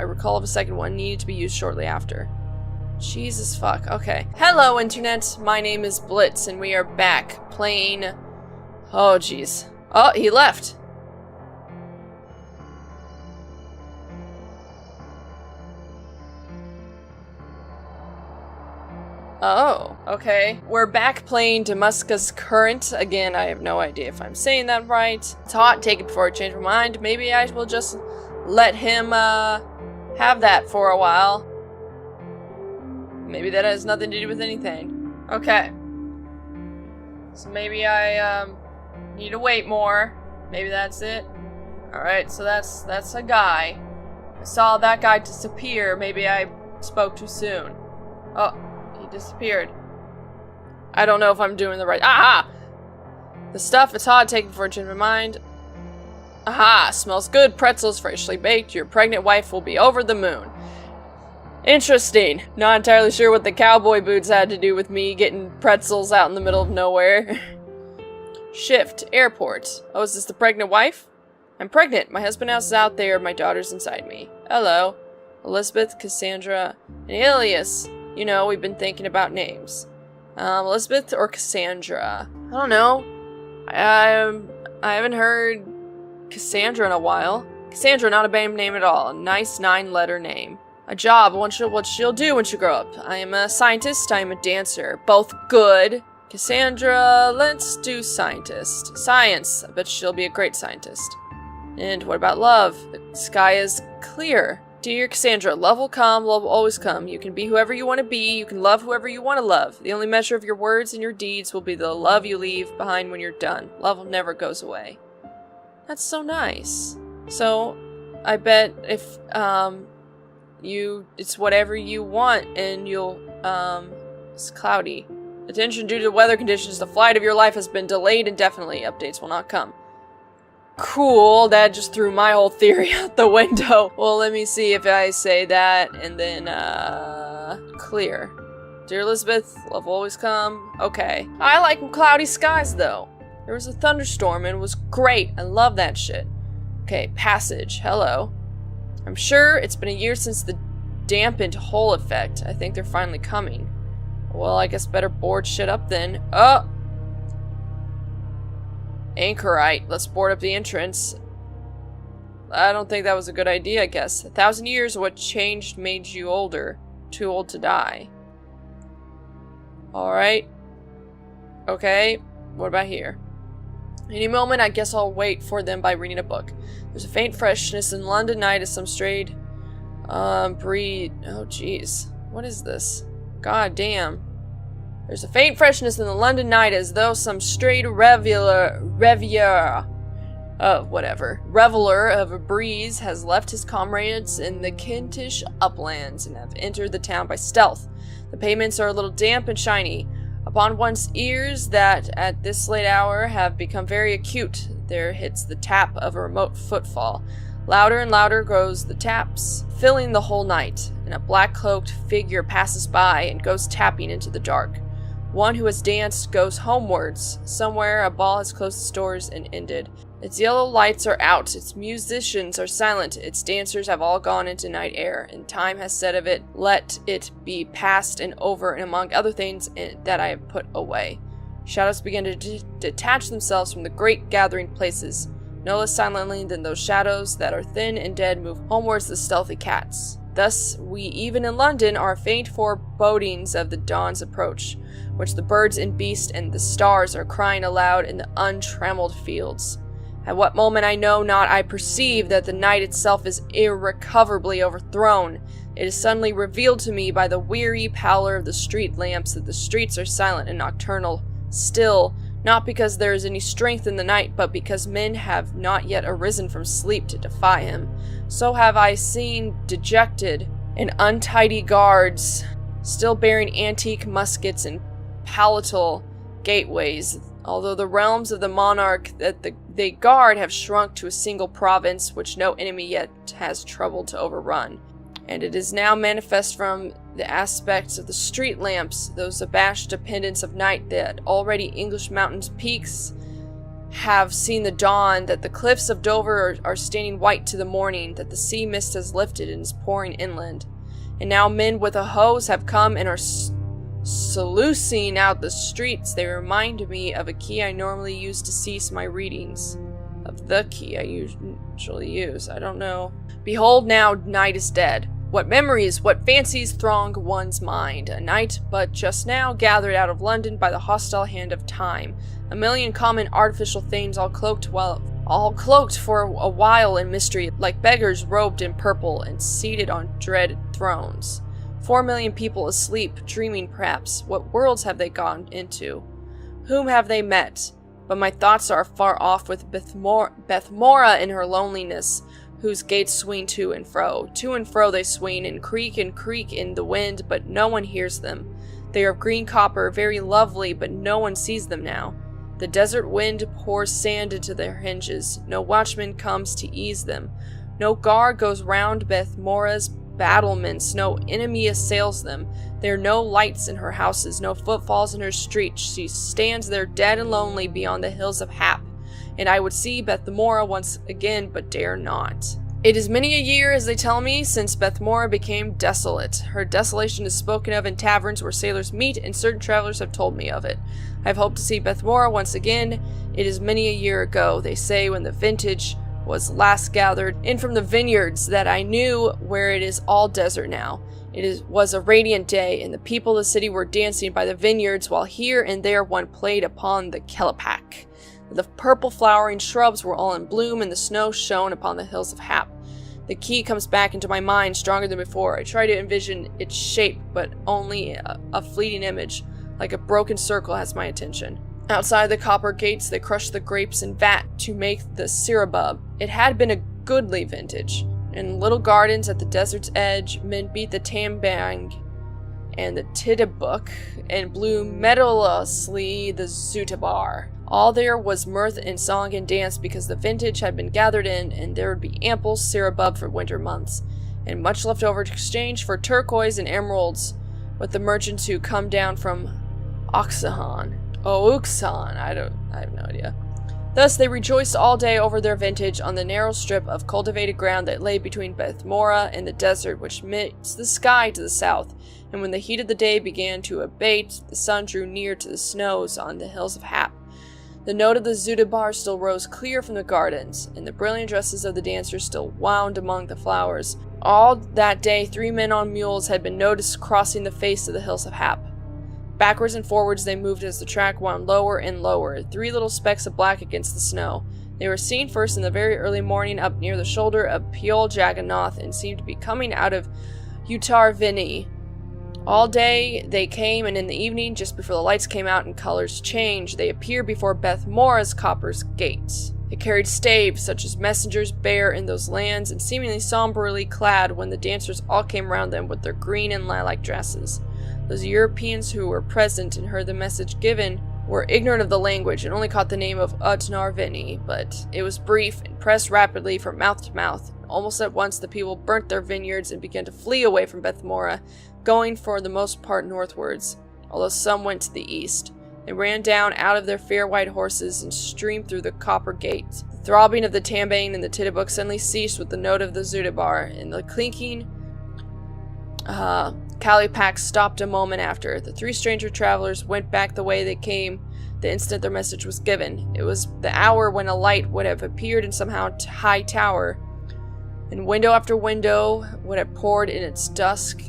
recall of a second one needed to be used shortly after. Jesus fuck. Okay. Hello, Internet. My name is Blitz, and we are back playing... Oh, jeez. Oh, he left. Oh, okay. We're back playing Damascus Current. Again, I have no idea if I'm saying that right. It's hot, take it before I change my mind. Maybe I will just let him, have that for a while. Maybe that has nothing to do with anything. Okay. So maybe I, need to wait more. Maybe that's it. Alright, so that's a guy. I saw that guy disappear. Maybe I spoke too soon. Oh. He disappeared. I don't know if I'm doing the right... Aha! The stuff is hot, take it before I change my mind. Aha! Smells good, pretzels freshly baked. Your pregnant wife will be over the moon. Interesting. Not entirely sure what the cowboy boots had to do with me getting pretzels out in the middle of nowhere. Shift. Airport. Oh, is this the pregnant wife? I'm pregnant. My husband is out there. My daughter's inside me. Hello. Elizabeth, Cassandra, and Alias. You know, we've been thinking about names. Elizabeth or Cassandra? I don't know. I haven't heard Cassandra in a while. Cassandra, not a bad name at all. A nice 9-letter name. A job. What she'll do when she grow up. I am a scientist. I am a dancer. Both good. Cassandra, let's do scientist. Science. I bet she'll be a great scientist. And what about love? The sky is clear. Dear Cassandra, love will come, love will always come. You can be whoever you want to be, you can love whoever you want to love. The only measure of your words and your deeds will be the love you leave behind when you're done. Love never goes away. That's so nice. So, I bet if, it's whatever you want and you'll, it's cloudy. Attention, due to weather conditions, the flight of your life has been delayed indefinitely. Updates will not come. Cool, that just threw my whole theory out the window. Well, let me see if I say that, and then, clear. Dear Elizabeth, love will always come. Okay. I like cloudy skies, though. There was a thunderstorm, and it was great. I love that shit. Okay, passage. Hello. I'm sure it's been a year since the dampened hole effect. I think they're finally coming. Well, I guess better board shit up then. Oh! Anchorite. Let's board up the entrance. I don't think that was a good idea, I guess. 1,000 years, what changed made you older. Too old to die. Alright. Okay. What about here? Any moment, I guess I'll wait for them by reading a book. There's a faint freshness in London night as some strayed... breed... Oh, jeez. What is this? God damn. There's a faint freshness in the London night as though some strayed reveler of a breeze has left his comrades in the Kentish uplands and have entered the town by stealth. The pavements are a little damp and shiny. Upon one's ears that at this late hour have become very acute, there hits the tap of a remote footfall. Louder and louder grows the taps, filling the whole night, and a black-cloaked figure passes by and goes tapping into the dark. One who has danced goes homewards. Somewhere a ball has closed its doors and ended. Its yellow lights are out, its musicians are silent, its dancers have all gone into night air, and time has said of it, let it be past and over, and among other things that I have put away. Shadows begin to detach themselves from the great gathering places. No less silently than those shadows that are thin and dead move homewards the stealthy cats. Thus, we even in London are faint forebodings of the dawn's approach, which the birds and beasts and the stars are crying aloud in the untrammeled fields. At what moment I know not, I perceive that the night itself is irrecoverably overthrown. It is suddenly revealed to me by the weary pallor of the street lamps that the streets are silent and nocturnal, still, not because there is any strength in the night, but because men have not yet arisen from sleep to defy him. So have I seen dejected and untidy guards, still bearing antique muskets and palatal gateways, although the realms of the monarch that they guard have shrunk to a single province which no enemy yet has troubled to overrun. And it is now manifest from the aspects of the street lamps, those abashed dependents of night, that already English mountains' peaks have seen the dawn, that the cliffs of Dover are staining white to the morning, that the sea mist has lifted and is pouring inland. And now men with a hose have come and are sluicing out the streets. They remind me of a key I normally use to cease my readings. Of the key I usually use. I don't know. Behold, now night is dead. What memories, what fancies throng one's mind. A night but just now gathered out of London by the hostile hand of time. A million common artificial things all cloaked for a while in mystery, like beggars robed in purple and seated on dreaded thrones. 4 million people asleep, dreaming perhaps. What worlds have they gone into? Whom have they met? But my thoughts are far off with Bethmora in her loneliness, whose gates swing to and fro. To and fro they swing, and creak in the wind, but no one hears them. They are of green copper, very lovely, but no one sees them now. The desert wind pours sand into their hinges. No watchman comes to ease them. No guard goes round Bethmora's battlements. No enemy assails them. There are no lights in her houses, no footfalls in her streets. She stands there dead and lonely beyond the hills of Hap. And I would see Bethmora once again, but dare not. It is many a year, as they tell me, since Bethmora became desolate. Her desolation is spoken of in taverns where sailors meet, and certain travelers have told me of it. I have hoped to see Bethmora once again. It is many a year ago, they say, when the vintage was last gathered in from the vineyards, that I knew where it is all desert now. Was a radiant day, and the people of the city were dancing by the vineyards, while here and there one played upon the Kellipack. The purple flowering shrubs were all in bloom, and the snow shone upon the hills of Hap. The key comes back into my mind stronger than before. I try to envision its shape, but only a fleeting image, like a broken circle, has my attention. Outside the copper gates, they crushed the grapes in vat to make the syrubub. It had been a goodly vintage. In little gardens at the desert's edge, men beat the tambang and the titibuk and blew meadowously the zutabar. All there was mirth and song and dance because the vintage had been gathered in, and there would be ample syrubub for winter months, and much left over to exchange for turquoise and emeralds with the merchants who come down from Oxahan. Uxan, I have no idea. Thus they rejoiced all day over their vintage on the narrow strip of cultivated ground that lay between Bethmora and the desert, which meets the sky to the south. And when the heat of the day began to abate, the sun drew near to the snows on the hills of Hap. The note of the zutabar still rose clear from the gardens, and the brilliant dresses of the dancers still wound among the flowers. All that day 3 men on mules had been noticed crossing the face of the hills of Hap. Backwards and forwards they moved as the track wound lower and lower, 3 little specks of black against the snow. They were seen first in the very early morning up near the shoulder of Pjol Jagannath, and seemed to be coming out of Utarvini. All day they came, and in the evening, just before the lights came out and colors changed, they appeared before Bethmora's copper's gates. They carried staves, such as messengers bear in those lands, and seemingly somberly clad when the dancers all came round them with their green and lilac dresses. Those Europeans who were present and heard the message given were ignorant of the language and only caught the name of Utnarvini, but it was brief and pressed rapidly from mouth to mouth. Almost at once the people burnt their vineyards and began to flee away from Bethmora, going for the most part northwards, although some went to the east. They ran down out of their fair white horses and streamed through the copper gate. The throbbing of the tambane and the titibuk suddenly ceased with the note of the zutabar, and the clinking Kalipak stopped a moment after. The 3 stranger travelers went back the way they came the instant their message was given. It was the hour when a light would have appeared in some high tower, and window after window would have poured in its dusk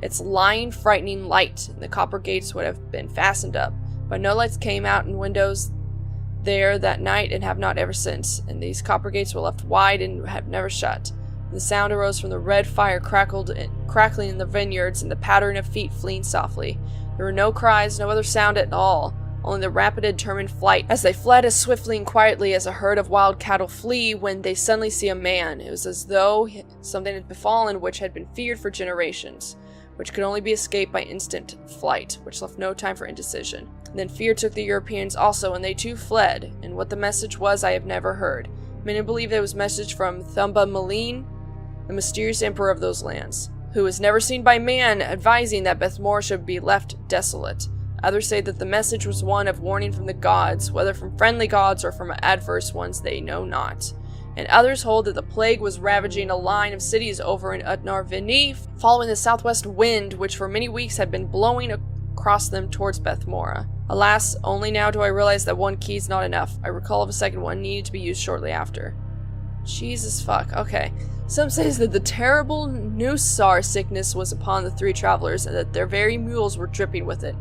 its lying, frightening light, and the copper gates would have been fastened up. But no lights came out in windows there that night, and have not ever since, and these copper gates were left wide and have never shut. The sound arose from the red fire crackling in the vineyards, and the pattering of feet fleeing softly. There were no cries, no other sound at all, only the rapid and determined flight, as they fled as swiftly and quietly as a herd of wild cattle flee when they suddenly see a man. It was as though something had befallen which had been feared for generations, which could only be escaped by instant flight, which left no time for indecision. And then fear took the Europeans also, and they too fled, and what the message was I have never heard. Many believe it was a message from Thumba Malene, the mysterious emperor of those lands, who was never seen by man, advising that Bethmora should be left desolate. Others say that the message was one of warning from the gods, whether from friendly gods or from adverse ones they know not. And others hold that the plague was ravaging a line of cities over in Utnar-Vini, following the southwest wind, which for many weeks had been blowing across them towards Bethmora. Alas, only now do I realize that one key is not enough. I recall of a second one needed to be used shortly after. Jesus fuck, okay. Some says that the terrible Nusar sickness was upon the three travelers, and that their very mules were dripping with it,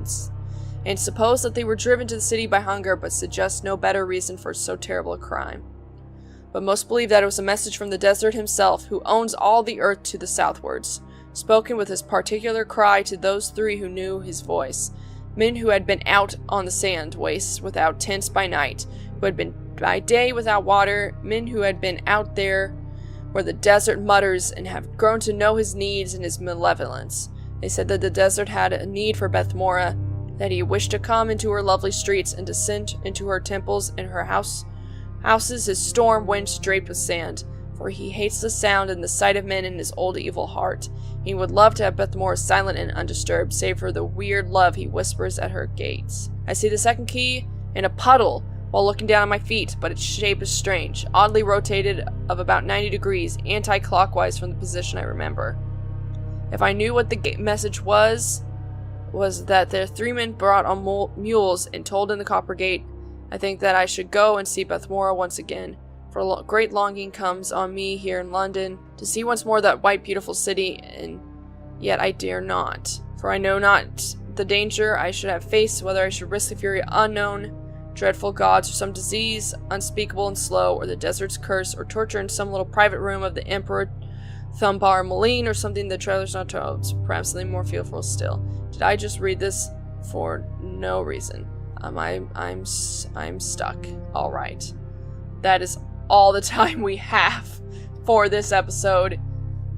and suppose that they were driven to the city by hunger, but suggest no better reason for so terrible a crime. But most believe that it was a message from the desert himself, who owns all the earth to the southwards, spoken with his particular cry to those three who knew his voice, men who had been out on the sand wastes without tents by night, who had been by day without water, men who had been out there where the desert mutters and have grown to know his needs and his malevolence. They said that the desert had a need for Bethmora, that he wished to come into her lovely streets and descend into her temples and her houses his storm winds draped with sand, for he hates the sound and the sight of men in his old evil heart. He would love to have Bethmora silent and undisturbed, save for the weird love he whispers at her gates. I see the second key in a puddle while looking down at my feet, but its shape is strange, oddly rotated of about 90 degrees, anti-clockwise from the position I remember. If I knew what the message was that the three men brought on mules and told in the copper gate, I think that I should go and see Bethmora once again, for great longing comes on me here in London, to see once more that white beautiful city, and yet I dare not, for I know not the danger I should have faced, whether I should risk the fury of unknown, dreadful gods, or some disease, unspeakable and slow, or the desert's curse, or torture in some little private room of the Emperor Thumbar Maline, or something the traveler's not told, perhaps something more fearful still. Did I just read this for no reason? I'm stuck. Alright. That is all the time we have for this episode.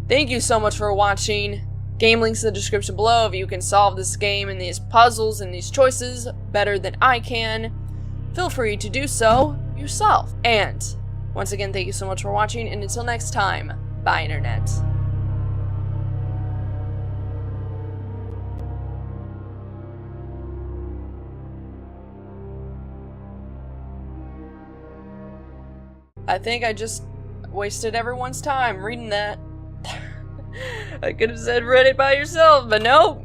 Thank you so much for watching. Game links in the description below if you can solve this game and these puzzles and these choices better than I can. Feel free to do so yourself. And once again, thank you so much for watching, and until next time, bye internet. I think I just wasted everyone's time reading that. I could have said read it by yourself, but nope.